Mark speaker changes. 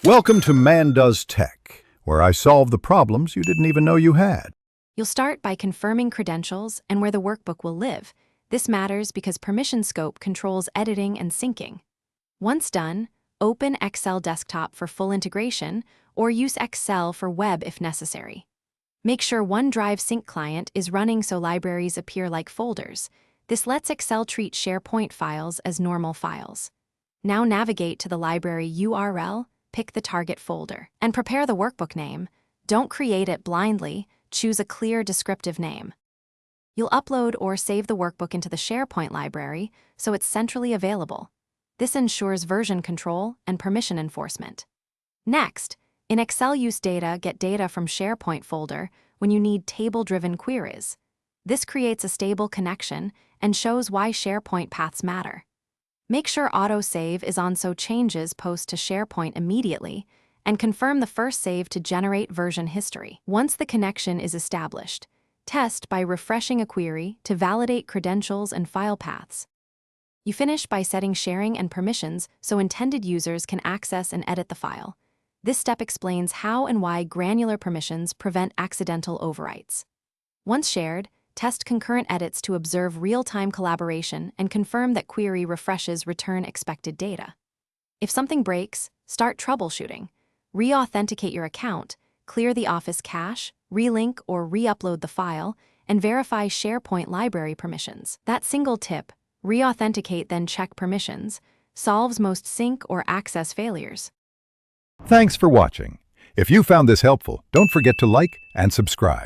Speaker 1: Welcome to Man Does Tech, where I solve the problems you didn't even know you had.
Speaker 2: You'll start by confirming credentials and where the workbook will live. This matters because permission scope controls editing and syncing. Once done, open Excel Desktop for full integration or use Excel for web if necessary. Make sure OneDrive Sync Client is running so libraries appear like folders. This lets Excel treat SharePoint files as normal files. Now navigate to the library URL, pick the target folder, and prepare the workbook name. Don't create it blindly, choose a clear descriptive name. You'll upload or save the workbook into the SharePoint library so it's centrally available. This ensures version control and permission enforcement. Next, in Excel use data, get data from SharePoint folder when you need table-driven queries. This creates a stable connection and shows why SharePoint paths matter. Make sure autosave is on so changes post to SharePoint immediately, and confirm the first save to generate version history. Once the connection is established, test by refreshing a query to validate credentials and file paths. You finish by setting sharing and permissions so intended users can access and edit the file. This step explains how and why granular permissions prevent accidental overwrites. Once shared, test concurrent edits to observe real-time collaboration and confirm that query refreshes return expected data. If something breaks, start troubleshooting. Re-authenticate your account, clear the Office cache, relink or re-upload the file, and verify SharePoint library permissions. That single tip, re-authenticate then check permissions, solves most sync or access failures.
Speaker 1: Thanks for watching. If you found this helpful, don't forget to like and subscribe.